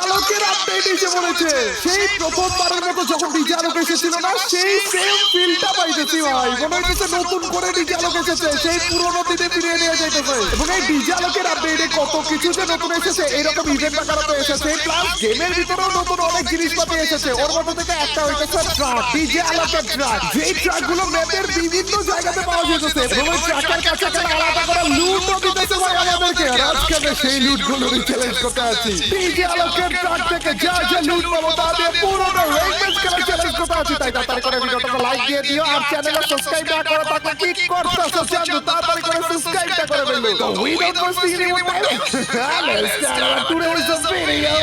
আলোকের update এসে পড়েছে। সেই প্রথমবারের মতো যখন ডিজে আলোক এসেছিল না, সেই সেম ফিলটা পাইতেছি ভাই। মনে হচ্ছে নতুন করে ডিজে আলোক এসেছে, সেই পুরোনো দিনে ফিরিয়ে নিয়ে যাইতেছে। এবং এই ডিজে আলোকের আপডেটে কত কিছু যে নতুন এসেছে, এরকম ইভেন্ট আকারে তো এসেছে, প্লাস গেমের ভিতরেও নতুন অনেক জিনিসপাতি এসেছে। ওর মধ্যে থেকে একটা হইতেছে ট্রাক, ডিজে আলোকের ট্রাক, যেই ট্রাকগুলো ম্যাপের বিভিন্ন জায়গাতে পাওয়া যেতেছে। এবং ওই ট্রাকের কাছে একটা আলাদা করে লুটও দিতেছে ভাই আমাদেরকে। আজকে আমি সেই লুটগুলোরই চ্যালেঞ্জ করতে আছি। ডিজে আলোকের ট্রাক থেকে যা যা লুট পাবো তা দিয়ে পুরোটা রেড ম্যাচ খেলার চ্যালেঞ্জ করতে আছি। তাই তাড়াতাড়ি করে ভিডিওটাকে লাইক দিয়ে দিও, আর চ্যানেলে সাবস্ক্রাইব না করে থাকলে কি করতেছো জানো, তাড়াতাড়ি করে সাবস্ক্রাইবটা করে ফেলো। So we don't want to see anyone time. Let's start our today's video.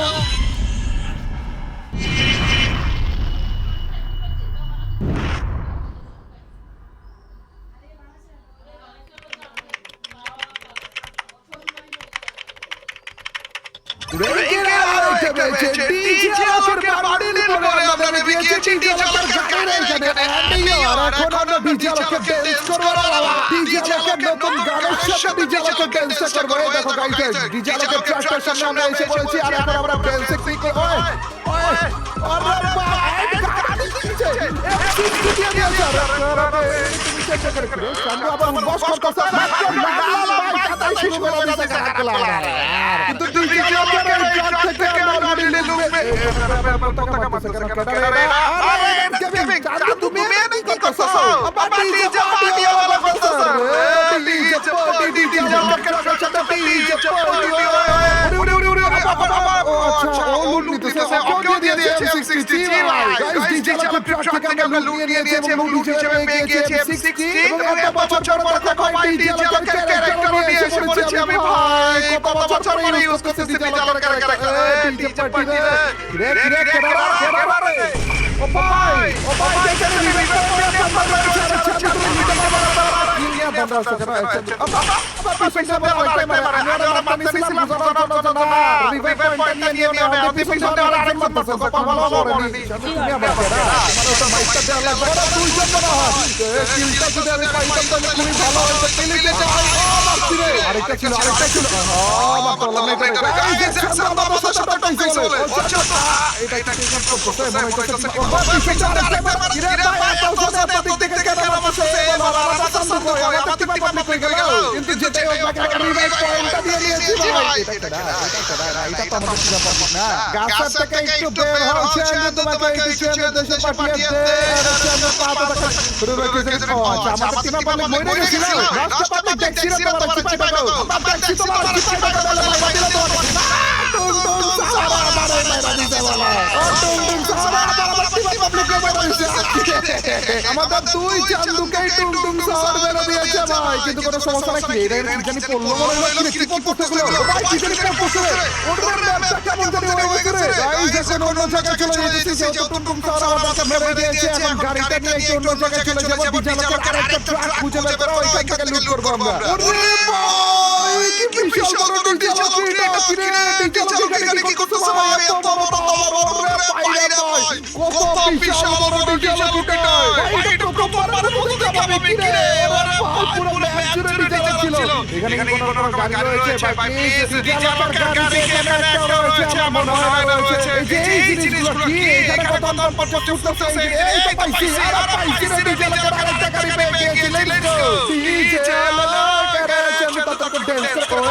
আমাদের দুই চান্দুকেই টুমটুম শহর বের দিয়েছে ভাই, কিন্তু কোনো সমস্যা নাকি? এটা জানি পড়লো মনে হয় কি পড়তেছে গুলো ভাই, কি জানি পড়তেছে ওদের ম্যাপটা কেমন জানি হয়ে গেছে রে ভাই। যখন অন্য জায়গায় চলে যেতেছি, যেহেতু টুমটুম শহর আমাদেরকে মেরে দিয়েছে, এখন গাড়িটা নিয়ে একটু অন্য জায়গায় চলে যাবো। বিজালকের আরেকটা ট্রাক খুঁজে বের করে ওইখান থেকে লুট করবো আমরা। ওরে ভাই কি বিশাল বড় ডিজে এটা কি রে? ডিজে গাড়ি কি করতেছে ভাই? এত বড় ওরে পাইরে ভাই, কত বিশাল বড় ডিজে এটা ভাই। এটা প্রথমবার মধ্যে যাবে কি রে? ওরে ভাই পুরো ম্যাচ জুড়ে ডিজে ছিল। এখানে কোনো গাড়ি রয়েছে ভাই, প্লিজ ডিজে গাড়ি এখানে একটা রয়েছে আমার মনে হয় রয়েছে। এই জিনিসগুলো কি এখানে কত দাম পড়ছে উঠতেছে? এই তো পাইছি, আরে পাইছি রে ডিজে আরেকটা গাড়ি পেয়ে গেছি। লেটস গো ডিজে আমি তাকে ড্যান্স করে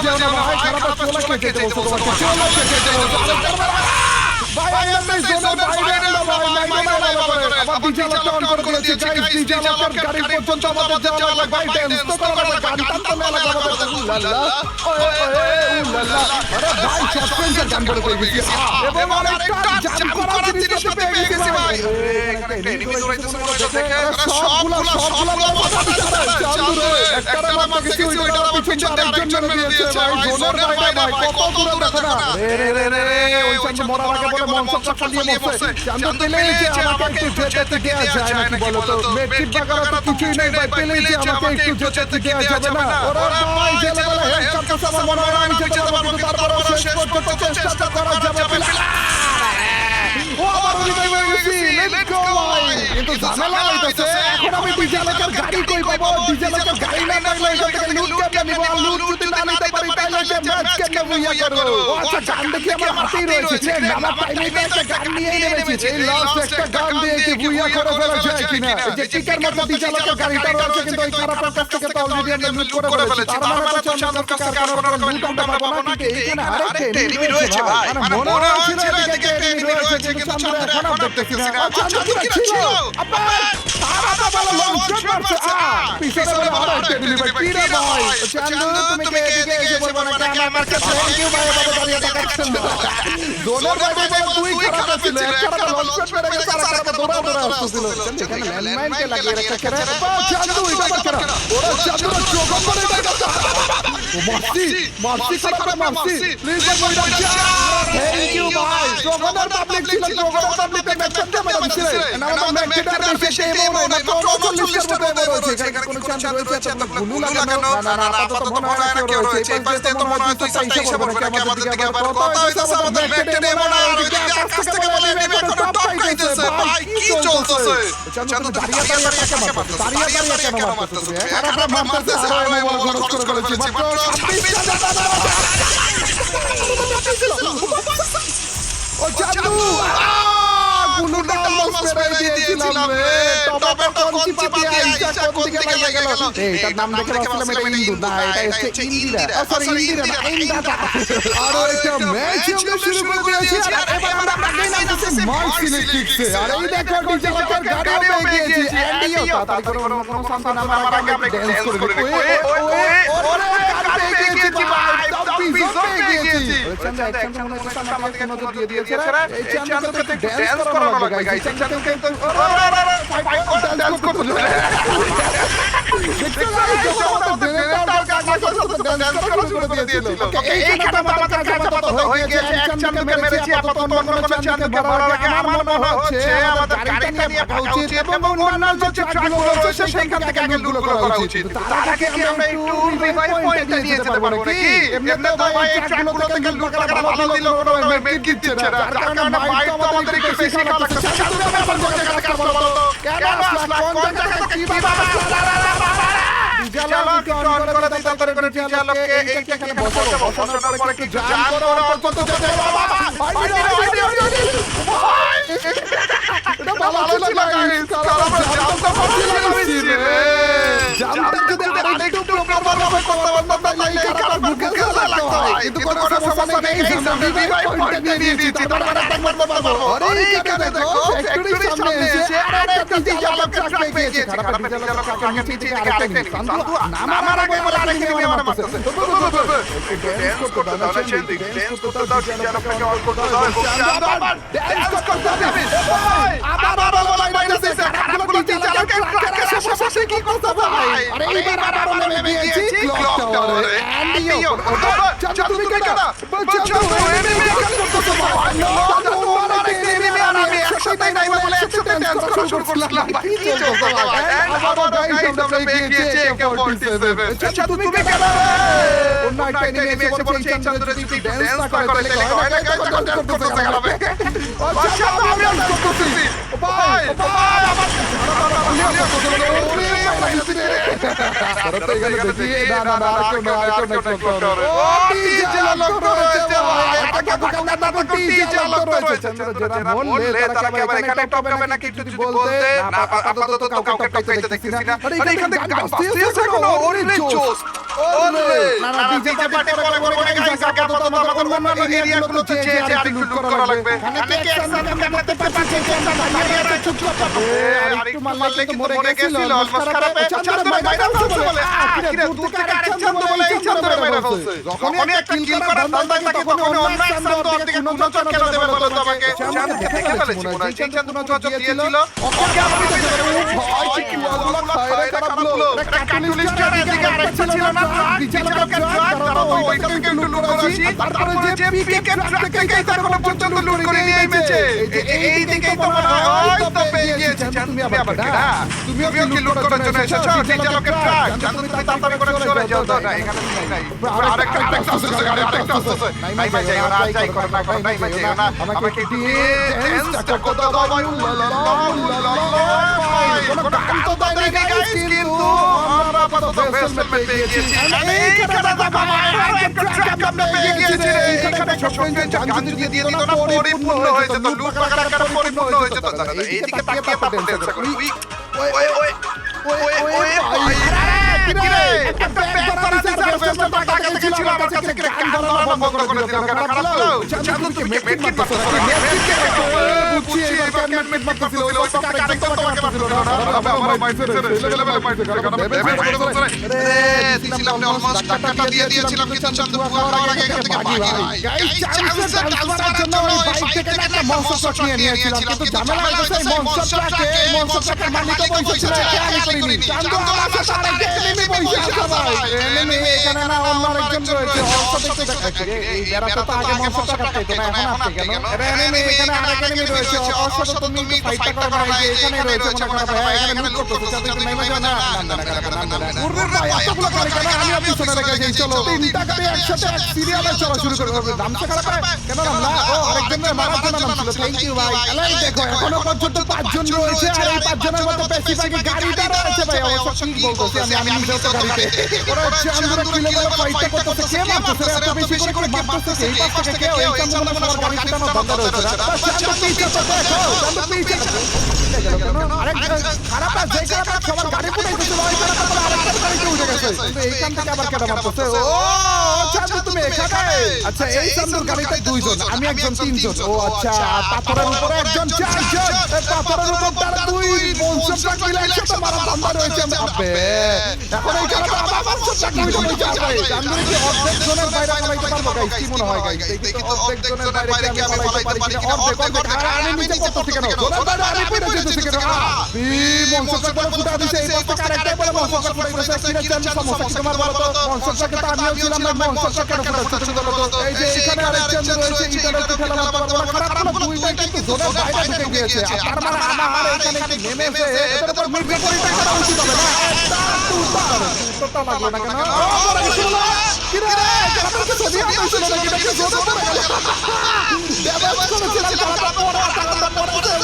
যেও না ভাই, খারাপ চলে খেতে বলছো তোমাকে, চলে খেতে বলছো। ভাই আমি জোনের বাইরে না ভাই, মাইরে আবার ডিজে লক অন করে দিয়েছে গাইস, ডিজে লকের গাড়ি পর্যন্ত আমাদের যাওয়া লাগবে ভাই, ড্যান্স তো করা লাগবে, গান টানতে লাগবে আমাদের, উল্লাল্লাহ ওয়ে উল্লাল্লাহ, আরে ভাই সাসপেন্সের গান বলে কই গেছি, এবং আরেকটা জাম করা জিনিস পেয়ে গেছি ভাই, একটা এনিমি দৌড়াইতেছে মনে হচ্ছে দেখে, সবগুলা চালু রে, একটা মার গেছি ওইটার পিছনে আরেকজন মেরে দিয়েছে ভাই, জোনের বাইরে ভাই, কত দূরে দেখো না, রে ওই চান্দ মরার আগে বলে মনসা চালিয়ে বসে, চান্দ পেলেই যে আমাকে একটু যেতে দেয়া যায় নাকি বলো তো, মেট্রিক বাগারা তো কিছুই নেই ভাই, পেলেই যে আমাকে একটু যেতে দেয়া যাবে না, ওরা ভাই জেলে বলে হেড কাটতে আমার মনে হয় আমি যেতে পারবো, তারপরও শেষ পর্যন্ত চেষ্টা করা যাবে না, ও আবার রিভাইভ হয়ে গেছি, লেটস গো ভাই, কিন্তু ঝামেলা হইতাছে, এখন আমি ডিজে লকের গাড়ি কই পাবো, ডিজে লকের গাড়ি না পাইলে এখান থেকে লুট কেমনে নিব, আর লুট যদি না নিতে পারি তাহলে যে ম্যাচ কেমনে বুইয়া করব, ও আচ্ছা গান দেখি আমার হাতেই রয়েছে, নামা টাইমে একটা গান নিয়ে নেমেছি, এই লাস্ট একটা গান দিয়ে কি বুইয়া করে ফেলা যায় কিনা, এই যে টিকার মতো ডিজে লকের গাড়িটা রয়েছে, কিন্তু এই খারাপের কাছ থেকে তো অলরেডি আমরা লুট করে ফেলেছি, তার মানে তো আমাদের কাছে আর কোনো রকম লুট আমরা পাবো না, কিন্তু এইখানে আরেকটা এনিমি রয়েছে ভাই, মানে মনে হচ্ছিল এদিকে একটা এনিমি রয়েছে, কিন্তু চান্দ্র এখন আর দেখতেছি না, চান্দ্র কি ছিল আপা তারা বলে লঞ্চ করছে, পিছনে বলে আরেকটা এনিমি ভাই, কি রে ভাই চান্দ্র তুমি কে এদিকে এসে বলবো না কেন আমার কাছে, থ্যাংক ইউ ভাই বাবা দাঁড়িয়ে দেখাচ্ছেন, জোনের বাইরে বলে তুই খারাপ ছিল, একটা লঞ্চ করে গেছে আর একটা দৌড়া আসছিল, এখানে ল্যান্ডমাইন কে লাগিয়ে রেখেছে রে চান্দ্র, এটা বাচ্চারা ওরা চান্দ্র চোখ করে দেখাচ্ছে, ও মারছি খারাপ মারছি, প্লিজ বলুন থ্যাংক ইউ ভাই, জগন্নাথ পাবলিক ছিল, জগন্নাথ পাবলিক ম্যাচটা মেরে দিয়েছে, আমাদের ম্যাচটা বেশি এমন না, মাত্র 40 এর মতো রয়েছে, এখানে কোনো চান্স রয়েছে তো ভুলু লাগানো, না আপাতত মনে হয় না কেউ রয়েছে, এই পাশে তো মনে হয় তুই সাইসা বলবো না আমাদের দিকে আবার কথা হইতাছে, আমাদের ম্যাচটা এমন না, ওইদিকে আকাশ থেকে বলে নেবে কোনো টপ পাইতেছে ভাই, কি চলতেছে চান্স দাঁড়িয়ে কাকে মারতেছে, দাঁড়িয়ে কেন মারতেছে, খারাপ মারতেছে, আর এমন খরচ করে ফেলেছি মাত্র 26,000 ও চান্দু গুলুটা অলমোস্ট মেরে দিয়েছিলাম রে, টপে কোন চিপা দিয়ে আইসা কোন দিকে লাগা গেল, এটার নাম দেখে ভাবছিলাম এটা ইন্দু, না এটা হচ্ছে ইন্দিরা, সরি ইন্দিরা না ইন্দাটা, আর এটা ম্যাচ আমরা শুরু করে দিয়েছি, আর এবার আমরা আগে নামতেছি মার্সিলেটিক্সে, আর এই দেখো ডিজে লকের গাড়িও পেয়ে গিয়েছি, এন্ডিও তারপরে কোনো সান্তান আমার আগে আমরা ড্যান্স করে দিই, ওরে গাড়ি পেয়ে গিয়েছি ভাই, পিছন পেয়ে গিয়েছি, চান্দা একদম মনে হচ্ছে আমাদের নজর দিয়ে দিয়েছে রে, এই চান্দাকে ড্যান্স করা লাগবে গাইস, চান্দাকে তো ড্যান্স করতে হবে, দেখতে লাগো আমাদের ডেনেটার ড্যান্স করে দিয়েছিল, এইখানে আমার কাছে আপাতত হয়ে গেছে, এক চান্দাকে মেরেছি, আপাতত অন্য কোনো চান্দাকে মারার আগে আমার মনে হচ্ছে আমাদের গাড়িটা নিয়ে ভাগা উচিত, এবং অন্যান্য যে ট্রাকগুলো রয়েছে সেখান থেকে আগে লুট করা উচিত, তার আগে আমরা একটু রিভাইভ পয়েন্ট নিয়ে যেতে পারবো নাকি, এমনিতে তো ভাই এই ট্রাকগুলো থেকে লুট করা ভালো দিল, কোনো মেট দিচ্ছে না, যার কারণে ভাই তো আমাদের একটু বেশি খারাপ লাগছে, তুমি আমার বন্ধুকে কাজ করতে বলো তো, কেন আসলা কোন জায়গা কি বাবা ডিজালক অন করে দিতে করে ডিজালককে এইখানে বসানোর পরে একটু জাম করো, অল্প তো যেতে বাবা এটা ভালো ছিল গাইস, আমরা জামটা পাচ্ছি রে, জামটা যদি আরেকটু প্রপার ভাবে করতে পারতাম তাহলে এই খারাপ মুখে লাগতো হয়, কিন্তু কোনো সমস্যা নেই, আমরা রিভাইভ পয়েন্ট দিয়ে দিয়েছি, তারপর আরেকটা করতে পারবো, আরে এইখানে দেখো ফ্যাক্টরির সামনে এসে আরেকটা ডিজালক ট্রাক পেয়ে গেছে, খারাপ ডিজালক ট্রাকের নিচে থেকে আরেকটা নিয়ে সান্দু নামার আগে বলে আরেকটা নিয়ে আমার মারতেছে, ড্যান্স করতে দাও না চেঞ্জ ড্যান্স করতে দাও, ডিজালকটাকে অল করতে দাও, আবার ড্যান্স করতে হবে, আবার বলাই মাইনাসে খারাপগুলো ডিজালকের ট্রাকের আশেপাশে কি করতে ভাই, আরে এইবার আবার নেমে গিয়েছি ক্লক টাওয়ারে, এন্ডিও চাচা তুমি কেন বলছো এনিমি কাজ করতে ভাই, না এনিমি আমি 100টাই নাই বলে 100তে ড্যান্স করা শুরু করলাম, কি চলছে ভাই, আবার গাইস আমরা পেয়ে গিয়েছি AK47, চাচা তুমি কেন অন্য একটা এনিমি এসে বলছে এই চন্দ্র যদি ড্যান্স না করে তাহলে হয় না, গাইস ড্যান্স করতে যাবে, আচ্ছা আমি ড্যান্স করতেছি ভাই ওরে না না ডিজে পার্টি পরে করে গাইস আপাতত আমাদের অন্যান্য এরিয়াগুলোতে যে আর একটু লুট করা লাগবে এখানে কি একসাথে আমরা করতে পারছি যে আমরা দাঁড়িয়ে আছে চুপচাপ আর একটু মারলে কিন্তু মরে গেছিল অলমোস্ট খারাপ চান্দুর মাইরা ফেলছে বলে আরে দূর থেকে আরেক চান্দু বলে এই চান্দুর মাইরা ফেলছে যখনই একটা কিল করার ধান্দা থাকে তখন অন্য এক চান্দু দিকে নজর কেন দেবে বলো তো আমাকে চান্দুকে দেখে ফেলেছি মনে হয় যে চান্দু নজর দিয়েছিল ওকে আমি দেখে ভাই কি ওগুলো খায় খারাপ লোক একটা ক্যাটালিস্টের দিকে আরেকটা ছিল না ডিজিটালকে ট্রাক তারপর ওইটা থেকে একটু লুট করেছি তারপরে যে পিকে ট্রাক থেকে তারপর পর্যন্ত লুট করে নিয়ে এই ম্যাচে এই দিকেই তো মনে হয় তো পেয়ে গিয়েছি তুমি আবার কেডা তুমিও কি লুট করার জন্য এসেছো ডিজিটালকে ট্রাক তুমি তাড়াতাড়ি করে চলে যাও তো না এখানে নাই আরেকটা আরেকটা আসছে নাই ভাই যাই না যাই করো না নাই ভাই যাই না আমাকে দিয়ে ড্যান্সটা কত দাও ভাই কোনো গান তো দেয় না গাইস কিন্তু আমরা আপাতত বেসমেন্ট পেয়ে গিয়েছি এইখানে দাদা একটা ট্র্যাক আমরা পেয়ে গিয়েছি এইখানে শপিং গান যদি দিয়ে দিত না পরিপূর্ণ হয়ে যেত লুট পাকার একটা পরিপূর্ণ হয়ে যেত দাদা এইদিকে তাকিয়ে পাপড় করি ওই কি রে একটা ব্যাগ ধরা আছে বেসমেন্ট টাকা দেখেছিল আমার কাছে গান ধরা বন্ধ করে দিল খারাপ লাগলো চাঁদুকে মেট মারতে বুঝছি এবার মেট মারতেছিল ওই পাশে আরেকটা তোমাকে মারতেছিল না আমার ভাই ছেলে পাইছে কারণ দিছিলাম না অলমোস্ট টাকাটা দিয়ে দিয়েছিলাম কিন্তু চান্দু খাওয়ার আগে এখান থেকে ভাগি ভাই গাইস চান্সের ট্রান্সফারের জন্য ওই বাইক থেকে একটা মনস্টার ট্রাক নিয়ে নিয়েছিলাম কিন্তু ঝামেলা হয়েছে এই মনস্টার ট্রাকের মালিক বলছিল আমি করিনি চান্দু আমার সাথে আরেকটা এনিমি বইছে আছে ভাই এনিমি এখানে না অন্য আরেকজন রয়েছে অল্প দেখতে দেখতে এই বেড়াতে তো আগে মনস্টার ট্রাক কাটতো না এখন আসছে কেন এনিমি এখানে আরেক এনিমি রয়েছে ওর সাথে তুমি ফাইটটা করো না এখানে রয়েছে মনে করো ভাই এখানে লুট করতেছে তুমি নেমে যাও না পূর্বের ভাই এতগুলো গাড়ি কেন আমি আপনি শুনে রেখে যাই চলো তিনটা গাড়ি একসাথে এক সিরিয়ালে চলা শুরু করে দেব দামটা খারাপ কেন নামলা ও আরেকজনের মারার জন্য নামছিল থ্যাংক ইউ ভাই এলাই দেখো এখনো পর্যন্ত পাঁচজন রয়েছে আর এই পাঁচজনের মধ্যে বেশিরভাগই গাড়িটা রয়েছে ভাই অবশ্য ঠিক বলতেছি আমি নিজেও তো গাড়িতে ওরা চান্দুরা কিলে বলে ফাইটটা করতেছে কে মারতেছে এত বেশি করে মারতেছে এই পাশ থেকে কে ওই চান্দুরা আমার গাড়ি চালানো বন্ধ রয়েছে চান্দু পিছে তো দেখো চান্দু পিছে আরেক খারাপ আছে যে খারাপ সবার গাড়ি পুড়াইতেছে ওই খারাপ আরেকটা গাড়িতে উঠে গেছে কিন্তু এইখান থেকে আবার কেডা মারতেছে ও চান্দু তুমি এখানে আচ্ছা এই চান্দুর গাড়িতে দুইজন আমি একজন তিনজন ও আচ্ছা পাথরের উপরে একজন চারজন এই পাথরের উপর তার দুই মনস্টার ট্রাক মিলে একসাথে মারা ধান্দা রয়েছে আবে এখন এই খারাপ আবার মনস্টার ট্রাক মিলে যাবে চান্দুর কি অর্ধেক জনের বাইরে পালাইতে পারবো গাইস কি মনে হয় গাইস দেখি তো অর্ধেক জনের বাইরে কি আমি পালাইতে পারি কিনা অর্ধেক আমি নিচে পড়তেছি কেন জনের বাইরে আমি পড়ে যেতেছি কেন মনস্টার ট্রাক ফুটা দিছে এই পাশে আরেকটাই বলে মনস্টার ট্রাক ফুটা দিছে কি জানি সমস্যা কি তোমার বলো তো মনস্টার ট্রাকে তো আমিও ছিলাম না মনস্টার ট্রাক কেন ফুটাচ্ছে তুমি বলো তো এই যে এখানে আরেকজন রয়েছে ইন্টারনেট খেলা মারতে পারবো না খারাপ কোনো দুইটাই কিন্তু জনের বাইরে ঢুকে গিয়েছে আর তার মানে আমার এখানে কি নেমেছে এদের উপর মির্জা পরীক্ষা করা উচিত হবে না তো লাগলো না কেন কি রে আমাকে ছবি আনছিল না কি দেখে জোরে পড়ে গেল দেবাস করেছিলাম তারা পড়া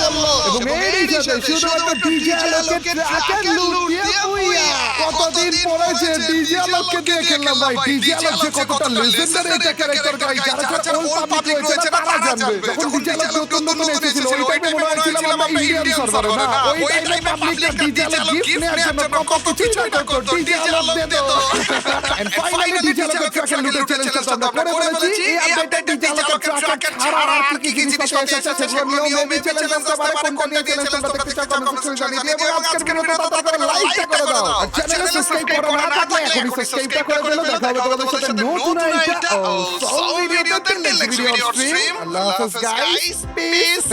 বললো এবং এই সাথে শুধুমাত্র ডিজে আলোকে ট্রাকের লুট দিয়ে বুইয়া কতদিন পরে যে ডিজে আলোকে দিয়ে খেললাম ভাই ডিজে আলোক যে কতটা লেজেন্ডারি একটা ক্যারেক্টার গাই যারা যারা ওল পাবলিক রয়েছে তারা জানবে যখন ডিজে আলোক নতুন নতুন এসেছিল ওই টাইমে মনে হয়েছিল আমরা ইন্ডিয়ান সার্ভারে না ওই টাইমে পাবলিকরা ডিজে আলোক গিফট নেওয়ার জন্য কত কিছু করতো ডিজে আলোক দে দাও এন্ড ফাইনালি ডিজে আলোক ট্রাকের লুটের চ্যালেঞ্জটা আমরা করে বলেছি এই আপডেটে ডিজে আলোক ট্রাকের ছাড়া আর কি কি জিনিস এসেছে সেগুলো নিয়ে মেবি চ্যালেঞ্জ করতে পারে কোন কোন চ্যালেঞ্জ আমরা দেখতে চাই কমেন্ট সেকশনে জানিয়ে দিও এবং আজকের ভিডিওটা তাড়াতাড়ি লাইকটা করে দাও আর চ্যানেলে সাবস্ক্রাইব করে না থাকলে এখনই সাবস্ক্রাইবটা করে দিও দেখা হবে তোমাদের সাথে নতুন একটা সো ভিডিওতে নেক্সট ভিডিও স্ট্রিম আল্লাহ হাফেজ গাইস পিস